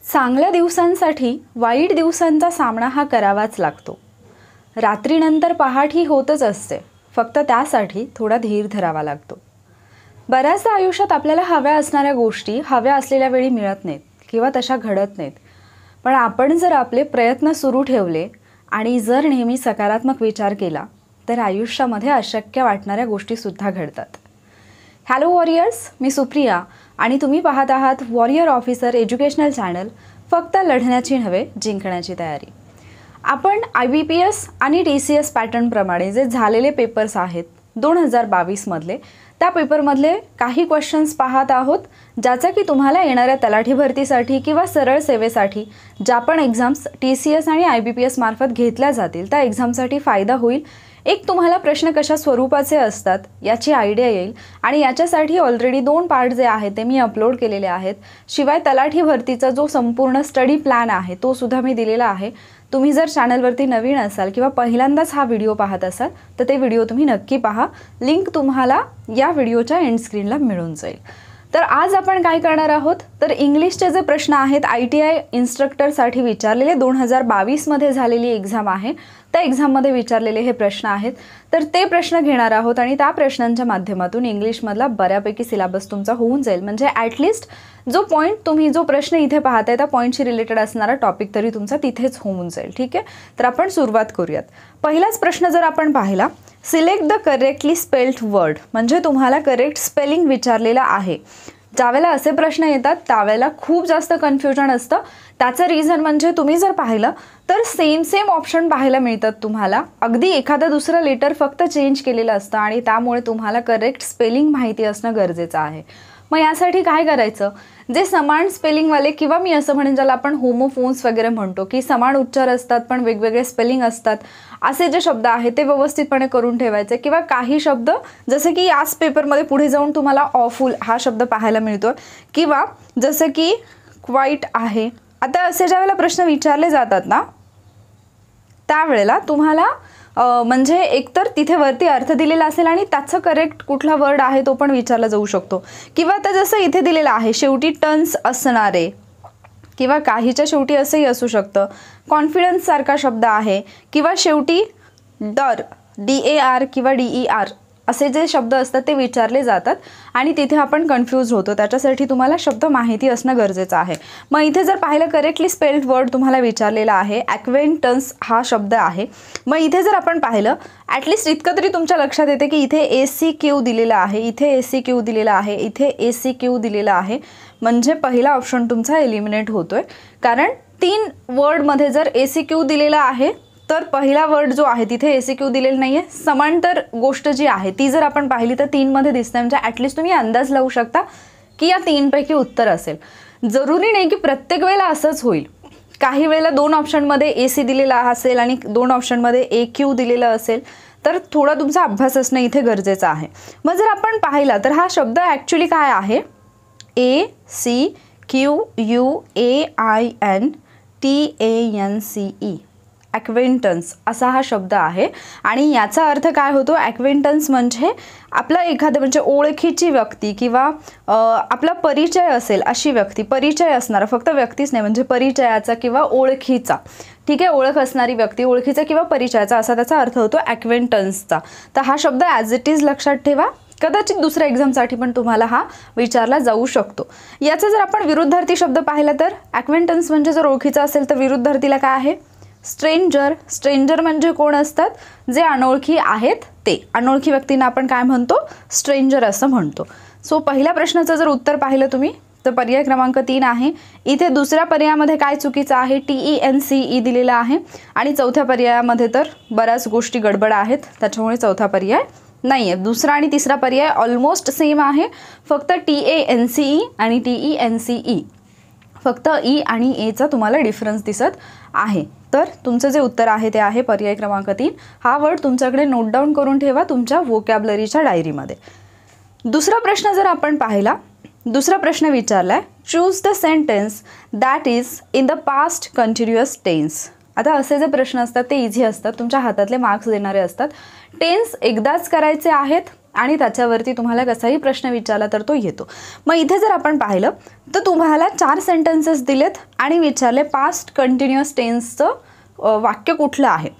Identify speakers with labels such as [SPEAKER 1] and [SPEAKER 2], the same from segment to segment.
[SPEAKER 1] चांगल्या दिवसांसाठी वाईट दिवसांचा सामना हा करावाच लागतो. रात्रीनंतर पहाट ही होतच असते, फक्त त्यासाठी थोडा धीर धरावा लागतो. बऱ्याचदा आयुष्यात आपल्याला हव्या असणाऱ्या गोष्टी हव्या असलेल्या वेळी मिळत नाहीत किंवा तशा घडत नाहीत. पण आपण जर आपले प्रयत्न सुरू ठेवले आणि जर नेहमी सकारात्मक विचार केला तर आयुष्यामध्ये अशक्य वाटणाऱ्या गोष्टीसुद्धा घडतात. हॅलो वॉरियर्स, मी सुप्रिया आणि तुम्ही पाहत आहात वॉरियर ऑफिसर एज्युकेशनल चॅनल. फक्त लढण्याची नव्हे, जिंकण्याची तयारी. आपण IBPS आणि TCS पॅटर्नप्रमाणे जे झालेले पेपर्स आहेत 2022 मधले, त्या पेपरमधले काही क्वेश्चन्स पाहत आहोत, ज्याचा की तुम्हाला येणाऱ्या तलाठी भरतीसाठी किंवा सरळ सेवेसाठी ज्या पण एक्झाम्स TCS आणि IBPS मार्फत घेतल्या जातील त्या एक्झामसाठी फायदा होईल. एक तुम्हाला प्रश्न कशा स्वरूपाचे असतात याची आयडिया येईल आणि याच्यासाठी ऑलरेडी 2 पार्ट जे आहेत ते मी अपलोड केलेले आहेत. शिवाय तलाठी भरतीचा जो संपूर्ण स्टडी प्लॅन आहे तो सुद्धा मी दिलेला आहे. तुम्ही जर चॅनलवरती नवीन असाल किंवा पहिल्यांदाच हा व्हिडिओ पाहत असाल तर ते व्हिडिओ तुम्ही नक्की पहा. लिंक तुम्हाला या व्हिडिओच्या एंड स्क्रीनला मिळून जाईल. तर आज आपण काय करणार आहोत तर इंग्लिशचे जे प्रश्न आहेत ITI इन्स्ट्रक्टरसाठी विचारलेले 2022 मध्ये झालेली एक्झाम आहे, त्या एक्झाममध्ये विचारलेले हे प्रश्न आहेत. तर ते प्रश्न घेणार आहोत आणि त्या प्रश्नांच्या माध्यमातून इंग्लिशमधला बऱ्यापैकी सिलेबस तुमचा होऊन जाईल. म्हणजे ॲटलिस्ट जो पॉईंट तुम्ही जो प्रश्न इथे पाहताय त्या पॉईंटशी रिलेटेड असणारा टॉपिक तरी तुमचा तिथेच होऊन जाईल. ठीक आहे, तर आपण सुरुवात करूयात. पहिलाच प्रश्न जर आपण पाहिला, select the correctly spelled word, म्हणजे तुम्हाला करेक्ट स्पेलिंग विचारलेला आहे. ज्यावेळेला असे प्रश्न येतात त्यावेळेला खूप जास्त कन्फ्युजन असतं. त्याचं रिझन म्हणजे तुम्ही जर पाहिलं तर सेम ऑप्शन पाहायला मिळतात तुम्हाला. अगदी एखादं दुसरं लेटर फक्त चेंज केलेलं असतं आणि त्यामुळे तुम्हाला करेक्ट स्पेलिंग माहिती असणं गरजेचं आहे. मग यासाठी काय करायचं, जे समान स्पेलिंगवाले किंवा मी असं म्हणेन ज्याला आपण होमोफोन्स वगैरे म्हणतो की समान उच्चार असतात पण वेगवेगळे स्पेलिंग असतात, असे जे शब्द आहेत ते व्यवस्थितपणे करून ठेवायचे. किंवा काही शब्द जसे की याच पेपरमध्ये पुढे जाऊन तुम्हाला ऑफुल हा शब्द पाहायला मिळतो किंवा जसं की क्वाईट आहे. आता असे ज्यावेळेला प्रश्न विचारले जातात ना त्यावेळेला तुम्हाला म्हणजे एकतर तिथे वरती अर्थ दिलेला असेल आणि त्याचं करेक्ट कुठला वर्ड आहे तो पण विचारला जाऊ शकतो. किंवा आता जसं इथे दिलेलं आहे शेवटी टन्स असणारे किंवा काहीच्या शेवटी असंही असू शकतं. कॉन्फिडन्स सारखा शब्द आहे किंवा शेवटी डर DAR किंवा DER असे जे शब्द असतात ते विचारले जातात आणि तिथे आपण कन्फ्यूज होतो. त्याच्यासाठी तुम्हाला शब्द माहिती असणं गरजेचं आहे. मग इथे जर पाहिलं करेक्टली स्पेल्ड वर्ड तुम्हाला विचारलेला आहे, ॲक्वेंटन्स हा शब्द आहे. मग इथे जर आपण पाहिलं ॲटलिस्ट इतकं तरी तुमच्या लक्षात येते की इथे ACQ दिलेला आहे, इथे ACQ दिलेला आहे, इथे ACQ दिलेला आहे. म्हणजे पहिला ऑप्शन तुमचा एलिमिनेट होतोय. कारण 3 वर्डमध्ये जर ACQ दिलेला आहे तर पहिला वर्ड जो आहे तिथे ACQ दिलेलं नाही आहे. समांतर गोष्ट जी आहे ती जर आपण पाहिली तर 3 मध्ये दिसते. म्हणजे ॲटलिस्ट तुम्ही अंदाज लावू शकता की या 3 पैकी उत्तर असेल. जरुरी नाही की प्रत्येक वेळेला असंच होईल. काही वेळेला 2 ऑप्शनमध्ये AC दिलेला असेल आणि 2 ऑप्शनमध्ये AQ दिलेलं असेल, तर थोडा तुमचा अभ्यास असणं इथे गरजेचं आहे. मग जर आपण पाहिला तर हा शब्द ॲक्च्युली काय आहे, ACQUAINTANCE ॲक्वेंटन्स असा हा शब्द आहे. आणि याचा अर्थ काय होतो, ॲक्वेंटन्स म्हणजे आपला एखादं म्हणजे ओळखीची व्यक्ती किंवा आपला परिचय असेल अशी व्यक्ती, परिचय असणारा, फक्त व्यक्तीच नाही म्हणजे परिचयाचा किंवा ओळखीचा. ठीक आहे, ओळख असणारी व्यक्ती, ओळखीचा किंवा परिचयाचा असा त्याचा अर्थ होतो ॲक्वेंटन्सचा. तर हा शब्द ॲज इट इज लक्षात ठेवा. कदाचित दुसऱ्या एक्झामसाठी पण तुम्हाला हा विचारला जाऊ शकतो. याचा जर आपण विरुद्धार्थी शब्द पाहिला तर ॲक्वेंटन्स म्हणजे जर ओळखीचा असेल तर विरुद्धार्थीला काय आहे, स्ट्रेंजर. स्ट्रेंजर म्हणजे कोण असतात, जे अनोळखी आहेत ते. अनोळखी व्यक्तींना आपण काय म्हणतो, स्ट्रेंजर असं म्हणतो. सो पहिल्या प्रश्नाचं जर उत्तर पाहिलं तुम्ही तर पर्याय क्रमांक 3 आहे. इथे दुसऱ्या पर्यायामध्ये काय चुकीचं आहे, TENCE दिलेलं आहे आणि चौथ्या पर्यायामध्ये तर बऱ्याच गोष्टी गडबड आहेत, त्याच्यामुळे चौथा पर्याय नाही आहे. दुसरा आणि तिसरा पर्याय ऑलमोस्ट सेम आहे, फक्त TANCE आणि TENCE, फक्त E आणि Aचा तुम्हाला डिफरन्स दिसत आहे. तर तुमचं जे उत्तर आहे ते आहे पर्याय क्रमांक 3. हा वर्ड तुमच्याकडे नोट डाऊन करून ठेवा तुमच्या वोकॅबलरीच्या डायरीमध्ये. दुसरा प्रश्न जर आपण पाहिला, दुसरा प्रश्न विचारलाय, choose the sentence that is in the past continuous tense. आता असे जे प्रश्न असतात ते इझी असतात, तुमच्या हातातले मार्क्स देणारे असतात. टेन्स एकदाच करायचे आहेत आणि त्याच्यावरती तुम्हाला कसाही प्रश्न विचारला तर तो येतो. मग इथे जर आपण पाहिलं तर तुम्हाला 4 सेंटेन्सेस दिलेत आणि विचारले पास्ट कंटिन्युअस टेन्सचं वाक्य कुठलं आहे.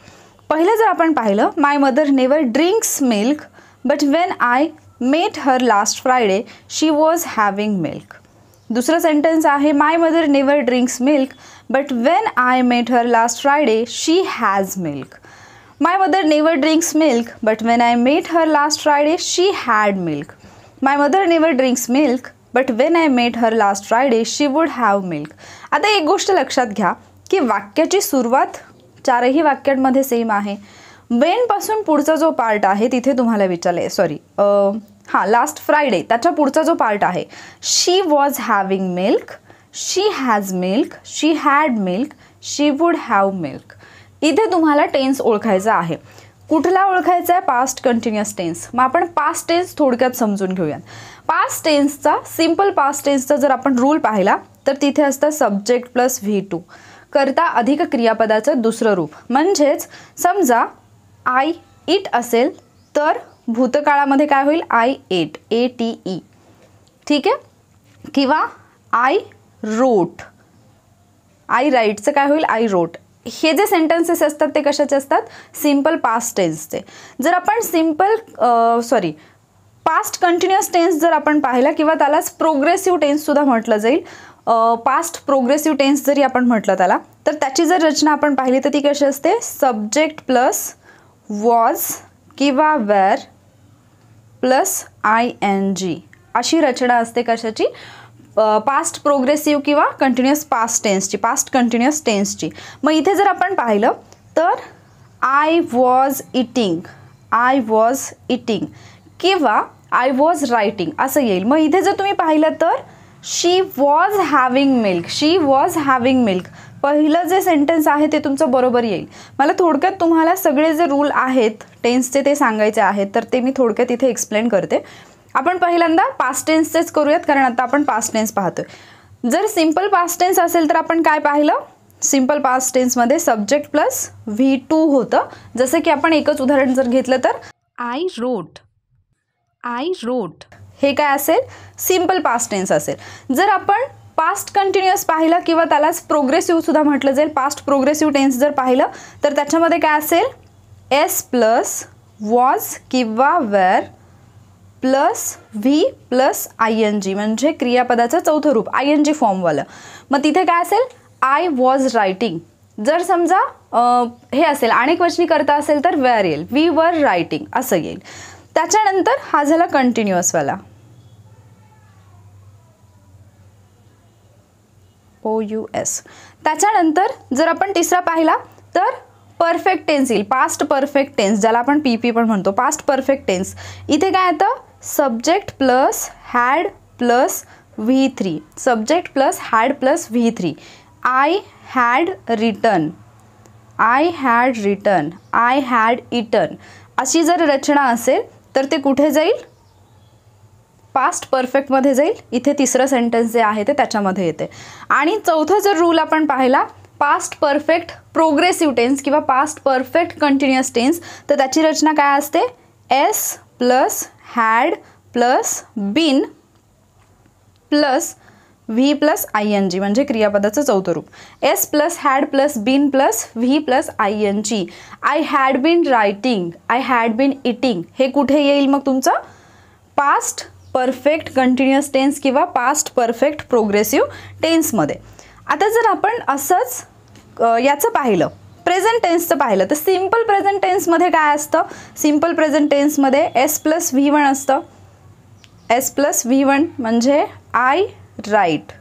[SPEAKER 1] पहिलं जर आपण पाहिलं, my mother never drinks milk but when I met her last Friday she was having milk. दुसरं सेंटेन्स आहे, my mother never drinks milk but when I met her last Friday she has milk. My mother never drinks milk, but when I met her last Friday, she had milk. My mother never drinks milk, but when I met her last Friday, she would have milk. आता एक गोष्ट लक्षात घ्या की वाक्याची सुरुवात 4ही वाक्यांमध्ये same आहे. when पासून पुढचा जो पार्ट आहे तिथे तुम्हाला विचारले, लास्ट फ्रायडे त्याच्या पुढचा जो पार्ट आहे, she was having milk, she has milk, she had milk, she would have milk. इथे तुम्हाला टेन्स ओळखायचा आहे. कुठला ओळखायचा आहे? Past continuous tense. मग आपण पास्ट टेन्स थोडक्यात समजून घेऊया. पास्ट टेन्सचा, सिम्पल पास्ट टेन्सचा जर आपण रूल पाहिला तर तिथे असतं सब्जेक्ट प्लस V2, करता अधिक क्रियापदाचं दुसरं रूप. म्हणजेच समजा आय इट असेल तर भूतकाळामध्ये काय होईल? I ate, ATE. ठीक आहे. किंवा आय रोट, आय राईटचं काय होईल? I wrote. हे जे सेंटेन्सेस असतात ते कशाचे असतात? सिम्पल पास्ट टेन्सचे. जर आपण पास्ट कंटिन्युअस टेन्स जर आपण पाहिला किंवा त्यालाच प्रोग्रेसिव्ह टेन्ससुद्धा म्हटलं जाईल, पास्ट प्रोग्रेसिव्ह टेन्स जरी आपण म्हटलं त्याला, तर त्याची जर रचना आपण पाहिली तर ती कशी असते? सब्जेक्ट प्लस वॉज किंवा वेअर प्लस ING अशी रचना असते. कशाची? पास्ट प्रोग्रेसिव्ह किंवा कंटिन्युअस पास्ट टेन्सची, पास्ट कंटिन्युअस टेन्सची. मग इथे जर आपण पाहिलं तर I was eating, I was eating किंवा आय वॉज रायटिंग असं येईल. मग इथे जर तुम्ही पाहिलं तर she was having milk, she was having milk, पहिलं जे सेंटेन्स आहे ते तुमचं बरोबर येईल. मला थोडक्यात तुम्हाला सगळे जे रूल आहेत टेन्सचे ते सांगायचे आहेत, तर ते मी थोडक्यात इथे एक्सप्लेन करते. आपण पहिल्यांदा पास्ट टेन्सचेच करूयात, कारण आता आपण पास्ट टेन्स पाहतोय. जर सिम्पल पास्ट टेन्स असेल तर आपण काय पाहिलं? सिम्पल पास्ट टेन्समध्ये सब्जेक्ट प्लस V2 होतं. जसं की आपण एकच उदाहरण जर घेतलं तर आय रोट, आय रोट हे काय असेल? सिम्पल पास्ट टेन्स असेल. जर आपण पास्ट कंटिन्युअस पाहिलं किंवा त्यालाच प्रोग्रेसिव्ह सुद्धा म्हटलं जाईल, पास्ट प्रोग्रेसिव्ह टेन्स जर पाहिलं तर त्याच्यामध्ये काय असेल? S प्लस वॉज किंवा were plus V plus ING म्हणजे क्रियापदाचं चौथं रूप, ING फॉर्मवालं. मग तिथे काय असेल? I was writing. जर समजा हे असेल अनेकवचनी करता असेल तर वेअर येईल, वी वर रायटिंग असं येईल. त्याच्यानंतर हा झाला कंटिन्युअसवाला, OUS. त्याच्यानंतर जर आपण तिसरा पाहिला तर परफेक्ट टेन्स येईल, पास्ट परफेक्ट टेन्स, ज्याला आपण PP पण म्हणतो, पास्ट परफेक्ट टेन्स. इथे काय येतं? Subject plus had plus V3, subject plus had plus V3. I had written, I had written, I had eaten अशी जर रचना असेल तर ते कुठे जाईल? पास्ट परफेक्टमध्ये जाईल. इथे तिसरं सेंटेन्स जे आहे ते त्याच्यामध्ये येते. आणि चौथा जर रूल आपण पाहिला पास्ट परफेक्ट प्रोग्रेसिव्ह टेन्स किंवा पास्ट परफेक्ट कंटिन्युअस टेन्स, तर त्याची रचना काय असते? S plus had plus been plus V plus ING म्हणजे क्रियापदाचं चौथं रूप. S plus had plus been plus V plus ING. I had been writing, I had been eating हे कुठे येईल मग तुमचं? पास्ट परफेक्ट कंटिन्युअस टेन्स किंवा पास्ट परफेक्ट प्रोग्रेसिव्ह टेन्समध्ये. आता जर आपण असंच याचं पाहिलं, प्रेझेंट टेन्सचं पाहिलं तर सिम्पल प्रेझेंट टेन्समध्ये काय असतं? सिम्पल प्रेझेंट टेन्समध्ये S प्लस V1 असतं. S प्लस V1 म्हणजे I write,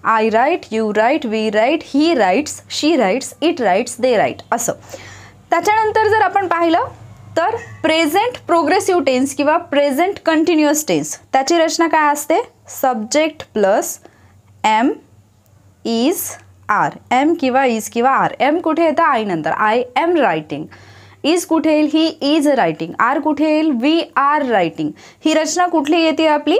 [SPEAKER 1] I write, you write, we write, he writes, she writes, it writes, they write असं. त्याच्यानंतर जर आपण पाहिलं तर प्रेझेंट प्रोग्रेसिव्ह टेन्स किंवा प्रेझेंट कंटिन्युअस टेन्स त्याची रचना काय असते? Subject plus M is are, am किंवा इज किंवा आर. एम कुठे येतं? आय नंतर. I am writing. इज कुठे येईल? He is writing. आर कुठे येईल? We are writing. ही रचना कुठली येते आपली?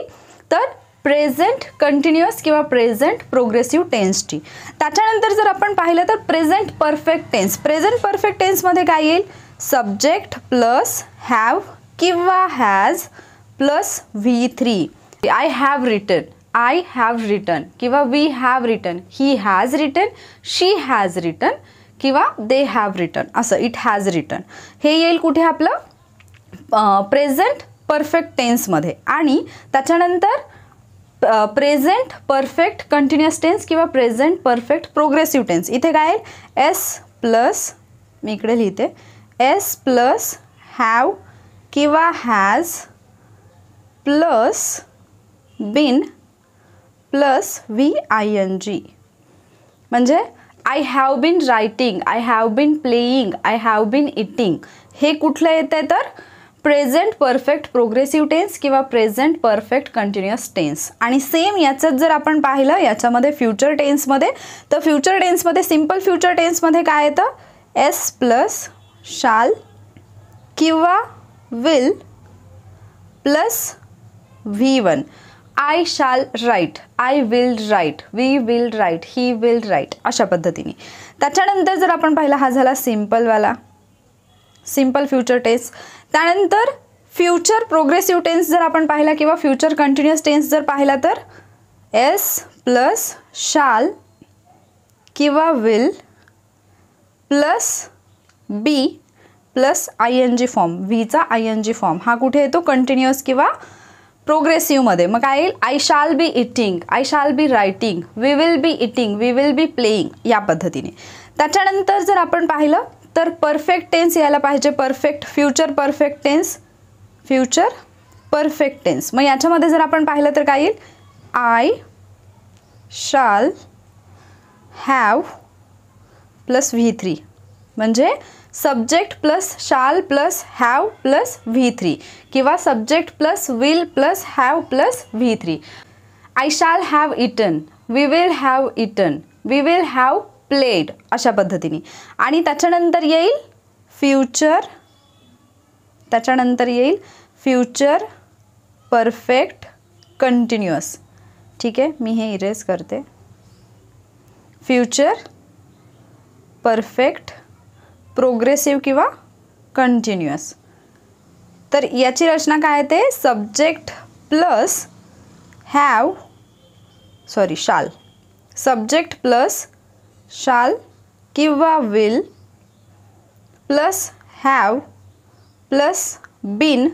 [SPEAKER 1] तर प्रेझेंट कंटिन्युअस किंवा प्रेझेंट प्रोग्रेसिव्ह टेन्सची. त्याच्यानंतर जर आपण पाहिलं तर present perfect tense. Present perfect टेन्समध्ये काय येईल? सब्जेक्ट प्लस हॅव किंवा has plus V3. I have written किंवा we have written, he has written, she has written किंवा दे हॅव रिटन, असं इट हॅज रिटन. हे येईल कुठे आपलं प्रेझेंट परफेक्ट टेन्समध्ये. आणि त्याच्यानंतर प्रेझेंट परफेक्ट कंटिन्युअस टेन्स किंवा प्रेझेंट परफेक्ट प्रोग्रेसिव्ह टेन्स. इथे काय येईल एस प्लस, मी इकडे लिहिते, एस प्लस हॅव किंवा has plus been plus VING. म्हणजे I have been writing, I have been playing, I have been eating. हे कुठलं येतं आहे तर प्रेझेंट परफेक्ट प्रोग्रेसिव्ह टेन्स किंवा प्रेझेंट परफेक्ट कंटिन्युअस टेन्स. आणि सेम याच्यात जर आपण पाहिलं याच्यामध्ये फ्युचर टेन्समध्ये, तर फ्युचर टेन्समध्ये सिम्पल फ्युचर टेन्समध्ये काय येतं एस प्लस शाल किंवा will plus V1. I shall write, I will write, we will write, he will write, अशा पद्धतीने. त्याच्यानंतर जर आपण पाहिला हा झाला सिम्पलवाला सिम्पल फ्युचर टेन्स. त्यानंतर फ्युचर प्रोग्रेसिव्ह टेन्स जर आपण पाहिला किंवा फ्युचर कंटिन्युअस टेन्स जर पाहिला तर एस प्लस शाल किंवा will plus be plus ING form, व्हीचा ING फॉर्म हा कुठे येतो कंटिन्युअस किंवा प्रोग्रेसिव्हमध्ये. मग काय येईल I shall B eating, I shall be writing, we will be eating, we will be playing, या पद्धतीने. त्याच्यानंतर जर आपण पाहिलं तर परफेक्ट टेन्स यायला पाहिजे, perfect future perfect tense, future perfect tense. मग याच्यामध्ये जर आपण पाहिलं तर काय येईल I shall have plus V3. म्हणजे subject plus shall plus have plus V3 किंवा subject plus will plus have plus V3. I shall have eaten, we will have eaten, we will have played, अशा पद्धतीने. आणि त्याच्यानंतर येईल future, त्याच्यानंतर येईल future perfect continuous. ठीक आहे, मी हे इरेज करते. फ्युचर परफेक्ट प्रोग्रेसिव्ह किंवा कंटिन्युअस. तर याची रचना काय आहे ते subject plus have shall, subject plus shall किंवा will plus have plus been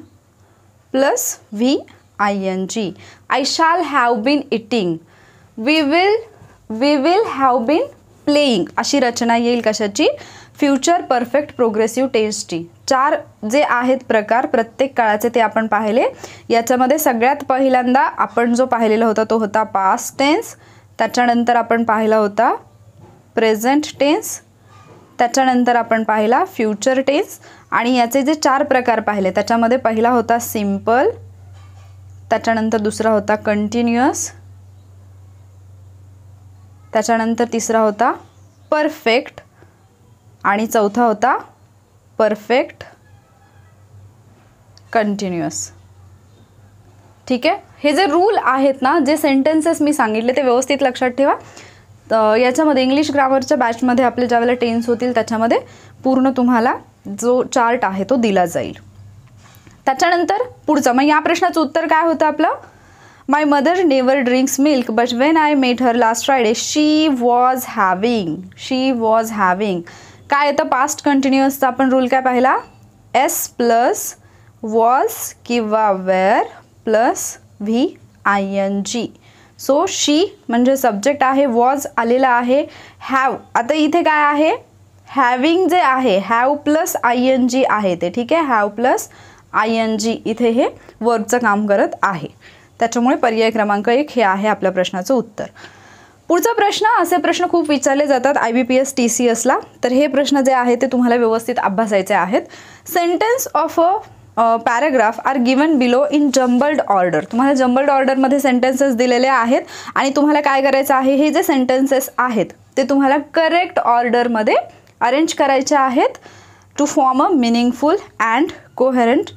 [SPEAKER 1] plus VING. I shall have been eating, we will have been playing, अशी रचना येईल कशाची फ्युचर परफेक्ट प्रोग्रेसिव्ह टेन्सची. 4 जे आहेत प्रकार प्रत्येक काळाचे ते आपण पाहिले. याच्यामध्ये सगळ्यात पहिल्यांदा आपण जो पाहिलेला होता तो होता पास्ट टेन्स, त्याच्यानंतर आपण पाहिला होता प्रेझेंट टेन्स, त्याच्यानंतर आपण पाहिला फ्युचर टेन्स. आणि याचे जे 4 प्रकार पाहिले त्याच्यामध्ये पहिला होता सिम्पल, त्याच्यानंतर दुसरा होता कंटिन्युअस, त्याच्यानंतर तिसरा होता परफेक्ट आणि चौथा होता परफेक्ट कंटिन्युअस. ठीक आहे, हे जे रूल आहेत ना, जे सेंटेन्सेस मी सांगितले ते व्यवस्थित लक्षात ठेवा. याच्यामध्ये इंग्लिश ग्रामरच्या बॅचमध्ये आपले ज्यावेळेला टेन्स होतील त्याच्यामध्ये पूर्ण तुम्हाला जो चार्ट आहे तो दिला जाईल. त्याच्यानंतर पुढचं, मग या प्रश्नाचं उत्तर काय होतं आपलं my mother never drinks milk but when I met her last Friday she was having. काय येतं पास्ट कंटिन्युअसचा आपण रूल काय पाहिला एस प्लस वॉज किंवा were plus VING. So she म्हणजे सब्जेक्ट आहे, वॉज आलेला आहे, हॅव आता इथे काय आहे हॅविंग जे आहे हॅव प्लस ING आहे ते. ठीक आहे, हॅव प्लस ING इथे हे वर्बचं काम करत आहे. त्याच्यामुळे पर्याय क्रमांक 1 हे आहे आपल्या प्रश्नाचं उत्तर. पुढचा प्रश्न, असे प्रश्न खूप विचारले जातात IBPS TCSला, तर हे प्रश्न जे आहे ते तुम्हाला व्यवस्थित अभ्यासायचे आहेत. Sentence of a paragraph are given below in jumbled order. तुम्हाला जम्बल्ड ऑर्डरमध्ये सेंटेन्सेस दिलेले आहेत आणि तुम्हाला काय करायचं आहे हे जे सेंटेन्सेस आहेत ते तुम्हाला करेक्ट ऑर्डरमध्ये अरेंज करायचे आहेत to form a meaningful and coherent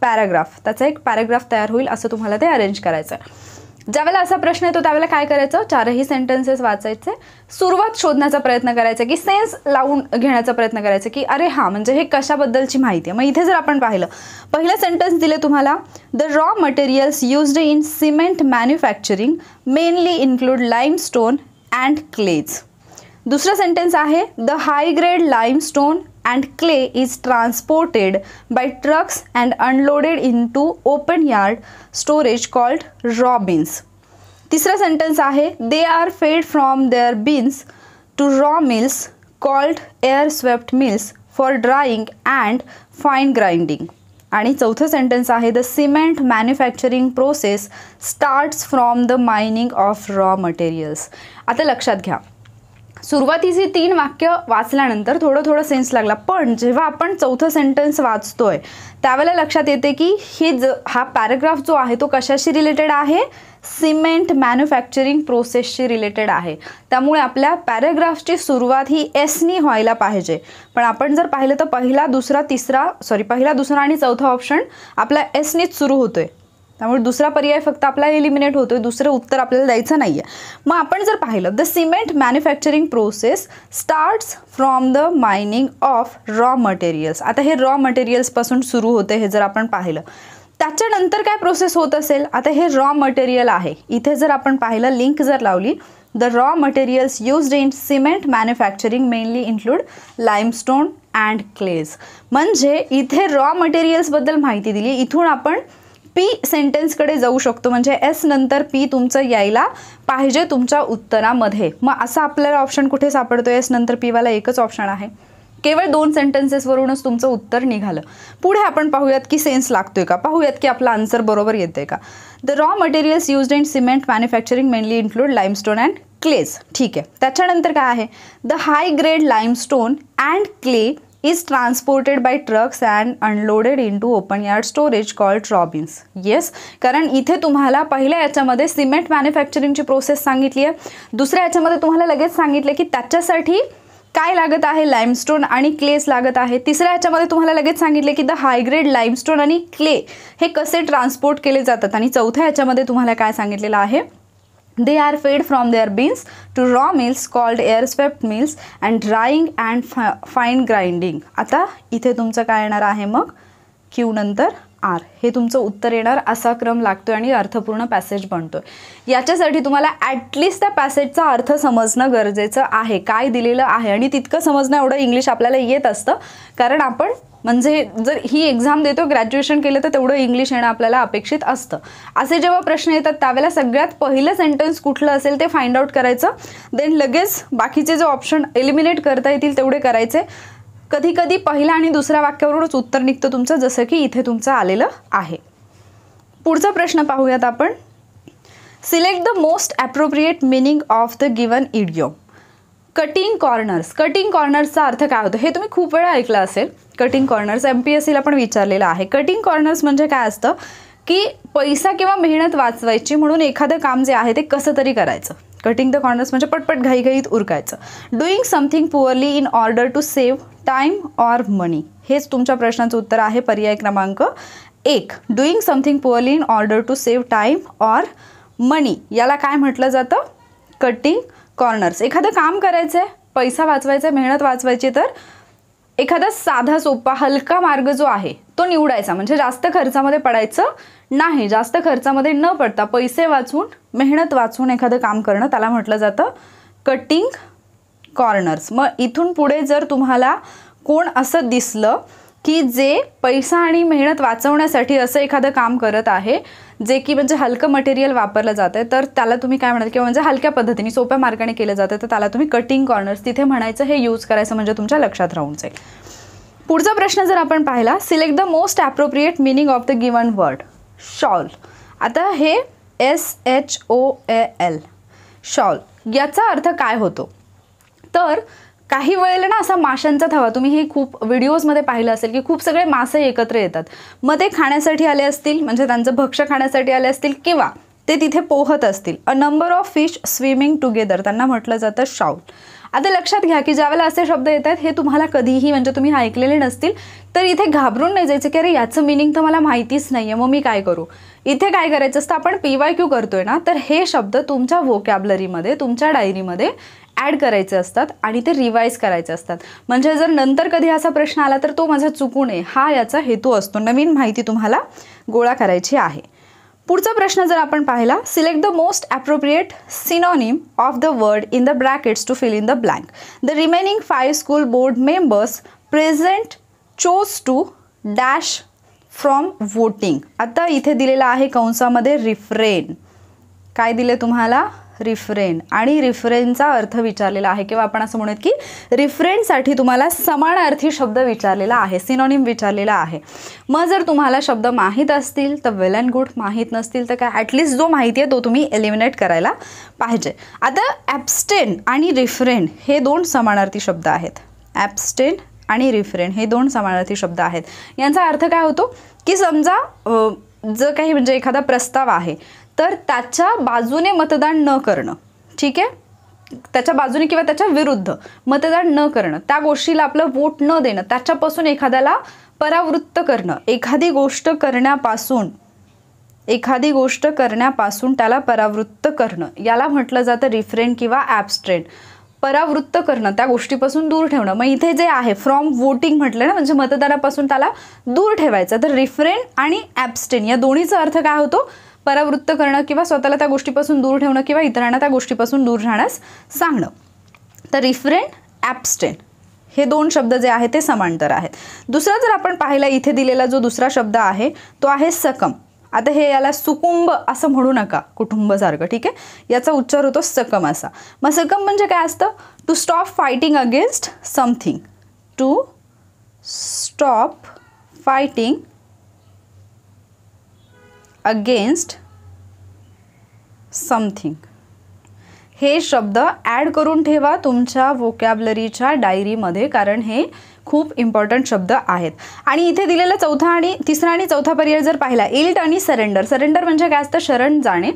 [SPEAKER 1] paragraph. त्याचा एक पॅराग्राफ तयार होईल असं तुम्हाला ते अरेंज करायचं आहे. ज्यावेळेला असा प्रश्न येतो त्यावेळेला काय करायचं, चारही सेंटेन्सेस वाचायचे, सुरुवात शोधण्याचा प्रयत्न करायचा की सेन्स लावून घेण्याचा प्रयत्न करायचा की अरे हां म्हणजे हे कशाबद्दलची माहिती आहे. मग इथे जर आपण पाहिलं, पहिलं सेंटेन्स दिले तुम्हाला, the raw materials used in cement manufacturing mainly include limestone and clays. दुसरं सेंटेन्स आहे, the high grade limestone and clay is transported by trucks and unloaded into open yard storage called raw bins. तिसरा sentence आहे, they are fed from their bins to raw mills called air swept mills for drying and fine grinding. आणि चौथं sentence आहे, the cement manufacturing process starts from the mining of raw materials. आता लक्षात घ्या, सुरुवातीची 3 वाक्य वाचल्यानंतर थोडं सेन्स लागला, पण जेव्हा आपण चौथं सेंटेन्स वाचतोय त्यावेळेला लक्षात येते की हा पॅराग्राफ जो आहे तो कशाशी रिलेटेड आहे, सिमेंट मॅन्युफॅक्चरिंग प्रोसेसशी रिलेटेड आहे. त्यामुळे आपल्या पॅराग्राफची सुरुवात ही एसनी व्हायला पाहिजे. पण आपण जर पाहिलं तर पहिला दुसरा आणि चौथा ऑप्शन आपला एसनीच सुरू होतोय. त्यामुळे दुसरा पर्याय फक्त आपला एलिमिनेट होतोय, दुसरं उत्तर आपल्याला द्यायचं नाही आहे. मग आपण जर पाहिलं, the cement manufacturing process starts from the mining of raw materials. आता हे रॉ मटेरियल्सपासून सुरू होते हे जर आपण पाहिलं, त्याच्यानंतर काय प्रोसेस होत असेल. आता हे रॉ मटेरियल आहे, इथे जर आपण पाहिलं, लिंक जर लावली, the raw materials used in cement manufacturing mainly include limestone and clays. म्हणजे इथे रॉ मटेरियल्सबद्दल माहिती दिली. इथून आपण पी सेंटेन्सकडे जाऊ शकतो, म्हणजे एस नंतर पी तुमचं यायला पाहिजे तुमच्या उत्तरामध्ये. मग असा आपल्याला ऑप्शन कुठे सापडतो, एस नंतर पीवाला एकच ऑप्शन आहे. केवळ 2 सेंटेन्सेसवरूनच तुमचं उत्तर निघालं. पुढे आपण पाहूयात की सेन्स लागतोय का, पाहूयात की आपला आन्सर बरोबर येते का. The raw materials used in cement manufacturing mainly include limestone and clays. ठीक आहे. त्याच्यानंतर काय आहे, the high grade limestone and clay is transported by trucks and unloaded into open yard storage called raw bins. Yes, कारण इथे तुम्हाला पहिल्या याच्यामध्ये सिमेंट मॅन्युफॅक्चरिंगची प्रोसेस सांगितली आहे, दुसऱ्या याच्यामध्ये तुम्हाला लगेच सांगितले की त्याच्यासाठी काय लागत आहे, लाईमस्टोन आणि क्लेज लागत आहे. तिसऱ्या याच्यामध्ये तुम्हाला लगेच सांगितले की द हायग्रेड लाईमस्टोन आणि क्ले हे कसे ट्रान्सपोर्ट केले जातात. आणि चौथ्या याच्यामध्ये तुम्हाला काय सांगितलेलं आहे, they are fed from their bins to raw mills called air swept mills and drying and fine grinding. आता इथे तुमचं काय येणार आहे, मग क्यू नंतर आर हे तुमचं उत्तर येणार. असा क्रम लागतोय आणि अर्थपूर्ण पॅसेज बनतोय. याच्यासाठी तुम्हाला ॲटलिस्ट त्या पॅसेजचा अर्थ समजणं गरजेचं आहे, काय दिलेलं आहे. आणि तितकं समजणं एवढं इंग्लिश आपल्याला येत असतं, कारण आपण म्हणजे जर ही एक्झाम देतो, ग्रॅज्युएशन केलं तर तेवढं इंग्लिश येणं आपल्याला अपेक्षित असतं. असे जेव्हा प्रश्न येतात त्यावेळेला सगळ्यात पहिलं सेंटेन्स कुठलं असेल ते फाइंड आउट करायचं, देन लगेच बाकीचे जे ऑप्शन एलिमिनेट करता येतील तेवढे करायचे. कधी कधी पहिल्या आणि दुसऱ्या वाक्यावरूनच उत्तर निघतं तुमचं, जसं की इथे तुमचं आलेलं आहे. पुढचा प्रश्न पाहूयात आपण. Select the most appropriate meaning of the given idiom. Cutting corners. Cutting कॉर्नर्सचा अर्थ काय होतो हे तुम्ही खूप वेळा ऐकलं असेल. कटिंग कॉर्नर्स MPSCला पण विचारलेलं आहे. कटिंग कॉर्नर्स म्हणजे काय असतं की पैसा किंवा मेहनत वाचवायची म्हणून एखादं काम जे आहे ते कसं तरी करायचं. कटिंग द कॉर्नर्स म्हणजे पटपट घाईघाईत उरकायचं. Doing something poorly in order to save time or money. हेच तुमच्या प्रश्नाचं उत्तर आहे, पर्याय क्रमांक 1. Doing something poorly in order to save time or money याला काय म्हटलं जातं, कटिंग कॉर्नर्स. एखादं काम करायचं आहे, पैसा वाचवायचा, मेहनत वाचवायची, तर एखादा साधा सोपा हलका मार्ग जो आहे तो निवडायचा. म्हणजे जास्त खर्चामध्ये पडायचं नाही, जास्त खर्चामध्ये न पडता पैसे वाचून मेहनत वाचून एखादं काम करणं त्याला म्हटलं जातं कटिंग कॉर्नर्स. मग इथून पुढे जर तुम्हाला कोण असं दिसलं की जे पैसा आणि मेहनत वाचवण्यासाठी असं एखादं काम करत आहे जे की म्हणजे हलकं मटेरियल वापरलं जातं आहे, तर त्याला तुम्ही काय म्हणाल, किंवा म्हणजे हलक्या पद्धतीने सोप्या मार्गाने केलं जातं, तर त्याला तुम्ही कटिंग कॉर्नर्स तिथे म्हणायचं, हे यूज करायचं, म्हणजे तुमच्या लक्षात राहून जाईल. पुढचा प्रश्न जर आपण पाहिला, select the most appropriate meaning of the given word. Shawl. आता हे SHOAL शॉल याचा अर्थ काय होतो, तर काही वेळेला ना असा माशांचा थवा, तुम्ही हे खूप व्हिडिओजमध्ये पाहिलं असेल की खूप सगळे मासे एकत्र येतात, मग ते खाण्यासाठी आले असतील, म्हणजे त्यांचं भक्ष्य खाण्यासाठी आले असतील, किंवा ते तिथे पोहत असतील. A number of fish swimming together त्यांना म्हटलं जातं शाऊल. आता लक्षात घ्या की ज्यावेळेला असे शब्द येतात हे तुम्हाला कधीही म्हणजे तुम्ही ऐकलेले नसतील तर इथे घाबरून नाही जायचं की अरे याचं मिनिंग तर मला माहितीच नाहीये मग मी काय करू. इथे काय करायचं असतं, आपण PYQ करतोय ना, तर हे शब्द तुमच्या व्होकॅब्लरीमध्ये तुमच्या डायरीमध्ये ॲड करायचे असतात आणि ते रिवाईज करायचे असतात. म्हणजे जर नंतर कधी असा प्रश्न आला तर तो माझा चुकू नये हा याचा हेतू असतो. नवीन माहिती तुम्हाला गोळा करायची आहे. पुढचा प्रश्न जर आपण पाहिला, select the most appropriate synonym of the word in the brackets to fill in the blank. The remaining 5 school board members present chose to dash from voting. आता इथे दिलेला आहे कंसामध्ये रिफ्रेन. काय दिले तुम्हाला? रिफ्रेन. आणि रिफ्रेनचा अर्थ विचारलेला आहे किंवा आपण असं म्हणूयात की रिफ्रेनसाठी तुम्हाला समानार्थी शब्द विचारलेला आहे, सिनोनिम विचारलेला आहे. मग जर तुम्हाला शब्द माहीत असतील तर वेल अँड गुड, माहीत नसतील तर काय ॲटलिस्ट जो माहिती आहे तो तुम्ही एलिमिनेट करायला पाहिजे. आता ॲब्स्टेन आणि रिफ्रेन हे 2 समानार्थी शब्द आहेत. ॲब्स्टेन आणि रिफ्रेन हे 2 समानार्थी शब्द आहेत. यांचा अर्थ काय होतो की समजा जर काही म्हणजे एखादा प्रस्ताव आहे तर त्याच्या बाजूने मतदान न करणं, ठीक आहे, त्याच्या बाजूने किंवा त्याच्या विरुद्ध मतदान न करणं, त्या गोष्टीला आपलं वोट न देणं, त्याच्यापासून एखाद्याला परावृत्त करणं, एखादी गोष्ट करण्यापासून त्याला परावृत्त करणं, याला म्हटलं जातं रिफ्रेन किंवा ॲब्स्टेन. परावृत्त करणं, त्या गोष्टीपासून दूर ठेवणं. मग इथे जे आहे फ्रॉम वोटिंग म्हटलं ना, म्हणजे मतदानापासून त्याला दूर ठेवायचं. तर रिफ्रेन आणि ॲब्स्टेन या दोन्हीचा अर्थ काय होतो? परावृत्त करणं किंवा स्वतःला त्या गोष्टीपासून दूर ठेवणं किंवा इतरांना त्या गोष्टीपासून दूर राहण्यास सांगणं. तर रिफ्रेन, ॲब्स्टेन हे 2 शब्द जे आहेत ते समांतर आहेत. दुसरा जर आपण पाहिला, इथे दिलेला जो दुसरा शब्द आहे तो आहे सकम. आता हे याला सुकुंब असं म्हणू नका, कुटुंबसारखं, ठीक आहे. याचा उच्चार होतो सकम असा. मग सकम म्हणजे काय असतं? To stop fighting against something. To stop fighting against something. हे शब्द ॲड करून ठेवा तुमच्या व्होकॅब्लरीच्या डायरीमध्ये, कारण हे खूप इम्पॉर्टंट शब्द आहेत. आणि इथे दिलेला तिसरा आणि चौथा पर्याय जर पाहिला, इल्ट आणि सरेंडर. सरेंडर म्हणजे काय असतं? शरण जाणे.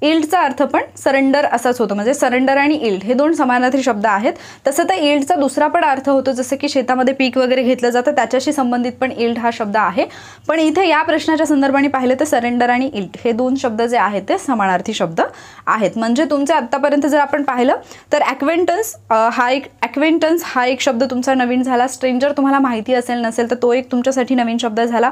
[SPEAKER 1] इल्टचा अर्थ पण सरेंडर असाच होतो. म्हणजे सरेंडर आणि इल्ट हे 2 समानार्थी शब्द आहेत. तसं तर इल्टचा दुसरा पण अर्थ होतो, जसं की शेतामध्ये पीक वगैरे घेतलं जातं त्याच्याशी संबंधित पण इल्ट हा शब्द आहे. पण इथे या प्रश्नाच्या संदर्भाने पाहिलं तर सरेंडर आणि इल्ट हे 2 शब्द जे आहेत ते समानार्थी शब्द आहेत. म्हणजे तुमचे आत्तापर्यंत जर आपण पाहिलं तर ॲक्वेंटन्स हा एक शब्द तुमचा नवीन झाला. स्ट्रेंजर तुम्हाला माहिती असेल नसेल तर तो एक तुमच्यासाठी नवीन शब्द झाला.